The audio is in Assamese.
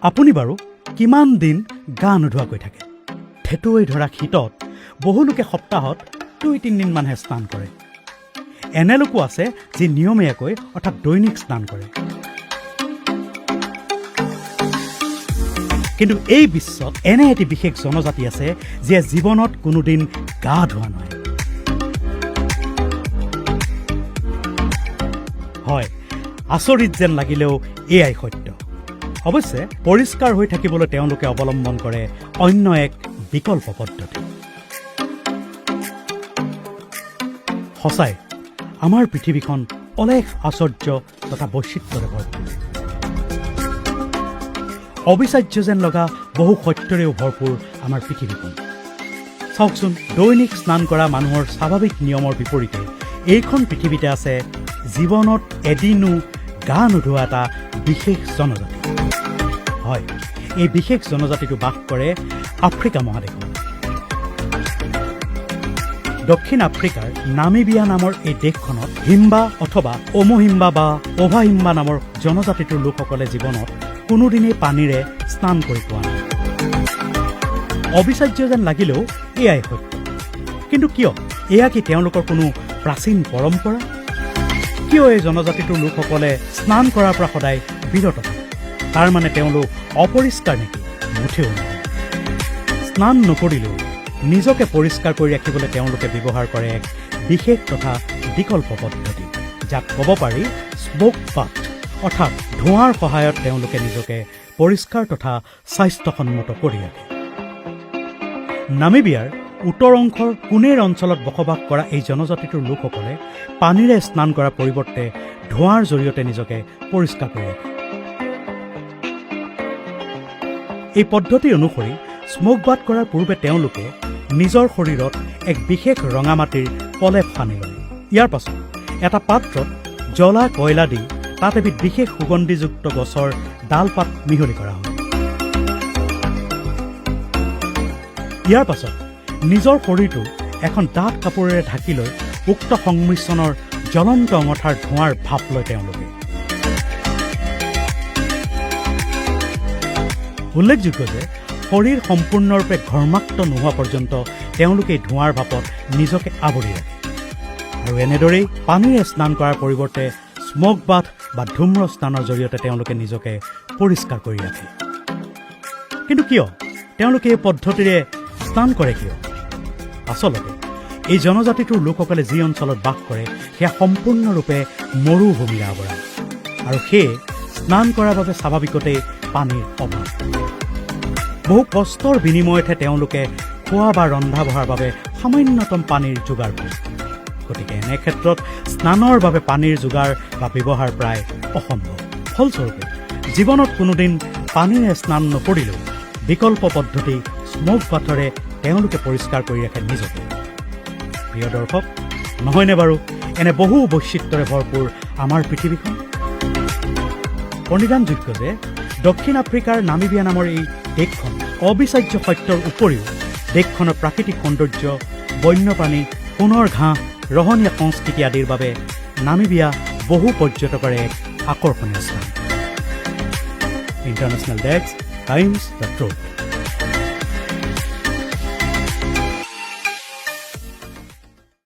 আপুনি বাৰু কিমান দিন গা নোধোৱাকৈ থাকে? ঠেটুৱৈ ধৰা শীতত বহু লোকে সপ্তাহত 2-3 দিনমানহে স্নান কৰে। এনে লোকো আছে যি নিয়মীয়াকৈ অৰ্থাৎ দৈনিক স্নান কৰে। কিন্তু এই বিশ্বত এনে এটি বিশেষ জনজাতি আছে যিয়ে জীৱনত কোনোদিন গা ধোৱা নহয়। হয়, আচৰিত যেন লাগিলেও এয়াই সত্য। অৱশ্যে পৰিষ্কাৰ হৈ থাকিবলৈ তেওঁলোকে অৱলম্বন কৰে অন্য এক বিকল্প পদ্ধতি। সঁচাই আমাৰ পৃথিৱীখন অলেখ আশ্চৰ্য তথা বৈচিত্ৰ্যৰে ভৰপূৰ। অবিচাৰ্য যেন লগা বহু সত্যৰেও ভৰপূৰ আমাৰ পৃথিৱীখন। চাওকচোন, দৈনিক স্নান কৰা মানুহৰ স্বাভাৱিক নিয়মৰ বিপৰীতে এইখন পৃথিৱীতে আছে জীৱনত এদিনো গা নোধোৱা এটা বিশেষ জনজাতি। হয়, এই বিশেষ জনজাতিটো বাস কৰে আফ্ৰিকা মহাদেশত। দক্ষিণ আফ্ৰিকাৰ নামিবিয়া নামৰ এই দেশখনত হিম্বা অথবা অমহিম্বা বা অভাহিম্বা নামৰ জনজাতিটোৰ লোকসকলে জীৱনত কোনোদিনেই পানীৰে স্নান কৰি পোৱা নাই। অবিচাৰ্য যেন লাগিলেও এয়াই সত্য। কিন্তু কিয়? এয়া কি তেওঁলোকৰ কোনো প্ৰাচীন পৰম্পৰা? কিয় এই জনজাতিটোৰ লোকসকলে স্নান কৰাৰ পৰা সদায় বিৰত থাকে? তাৰ মানে তেওঁলোক অপৰিষ্কাৰ নেকি? মুঠেও নহয়। স্নান নকৰিলেও নিজকে পৰিষ্কাৰ কৰি ৰাখিবলৈ তেওঁলোকে ব্যৱহাৰ কৰে এক বিশেষ তথা বিকল্প পদ্ধতি, যাক ক'ব পাৰি স্মোক বাথ, অৰ্থাৎ ধোঁৱাৰ সহায়ত তেওঁলোকে নিজকে পৰিষ্কাৰ তথা স্বাস্থ্যসন্মত কৰি ৰাখে। নামিবিয়াৰ উত্তৰ অংশৰ কুনেৰ অঞ্চলত বসবাস কৰা এই জনজাতিটোৰ লোকসকলে পানীৰে স্নান কৰাৰ পৰিৱৰ্তে ধোঁৱাৰ জৰিয়তে নিজকে পৰিষ্কাৰ কৰি ৰাখে। এই পদ্ধতি অনুসৰি স্মোক বাথ কৰাৰ পূৰ্বে তেওঁলোকে নিজৰ শৰীৰত এক বিশেষ ৰঙা মাটিৰ প্ৰলেপ সানি লয়। ইয়াৰ পাছত এটা পাত্ৰত জ্বলা কয়লা দি তাত এবিধ বিশেষ সুগন্ধিযুক্ত গছৰ ডালপাত মিহলি কৰা হয়। ইয়াৰ পাছত নিজৰ শৰীৰটো এখন ডাঠ কাপোৰেৰে ঢাকি লৈ উক্ত সংমিশ্ৰণৰ জ্বলন্ত অঙঠাৰ ধোঁৱাৰ ভাপ লয় তেওঁলোকে। উল্লেখযোগ্য যে শৰীৰ সম্পূৰ্ণৰূপে ঘৰ্মাক্ত নোহোৱা পৰ্যন্ত তেওঁলোকে ধোঁৱাৰ ভাপত নিজকে আৱৰি ৰাখে। আৰু এনেদৰেই পানীৰে স্নান কৰাৰ পৰিৱৰ্তে স্মোক বাথ বা ধূম্ৰ স্নানৰ জৰিয়তে তেওঁলোকে নিজকে পৰিষ্কাৰ কৰি ৰাখে। কিন্তু কিয় তেওঁলোকে এই পদ্ধতিৰে স্নান কৰে কিয়? আচলতে এই জনজাতিটোৰ লোকসকলে যি অঞ্চলত বাস কৰে সেয়া সম্পূৰ্ণৰূপে মৰুভূমিৰে আৱৰা, আৰু সেয়ে স্নান কৰাৰ বাবে স্বাভাৱিকতেই পানীৰ অভাৱ। বহু কষ্টৰ বিনিময়তহে তেওঁলোকে খোৱা বা ৰন্ধা বঢ়াৰ বাবে সামান্যতম পানীৰ যোগাৰ কৰে। গতিকে এনে ক্ষেত্ৰত স্নানৰ বাবে পানীৰ যোগাৰ বা ব্যৱহাৰ প্ৰায় অসম্ভৱ। ফলস্বৰূপে জীৱনত কোনোদিন পানীৰে স্নান নকৰিলেও বিকল্প পদ্ধতি স্মোক বাথৰে তেওঁলোকে পৰিষ্কাৰ কৰি ৰাখে নিজকে। প্ৰিয় দৰ্শক, নহয়নে বাৰু এনে বহু বৈচিত্ৰ্যৰে ভৰপূৰ আমাৰ পৃথিৱীখন? প্ৰণিধানযোগ্য যে দক্ষিণ আফ্ৰিকাৰ নামিবিয়া নামৰ এই দেশখন অবিচাৰ্য সত্যৰ উপৰিও দেশখনৰ প্ৰাকৃতিক সৌন্দৰ্য, বন্যপ্ৰাণী, সোণৰ ঘাঁহ, ৰহণীয়া সংস্কৃতি আদিৰ বাবে নামিবিয়া বহু পৰ্যটকৰে এক আকৰ্ষণীয় স্থান। International desk, times the truth.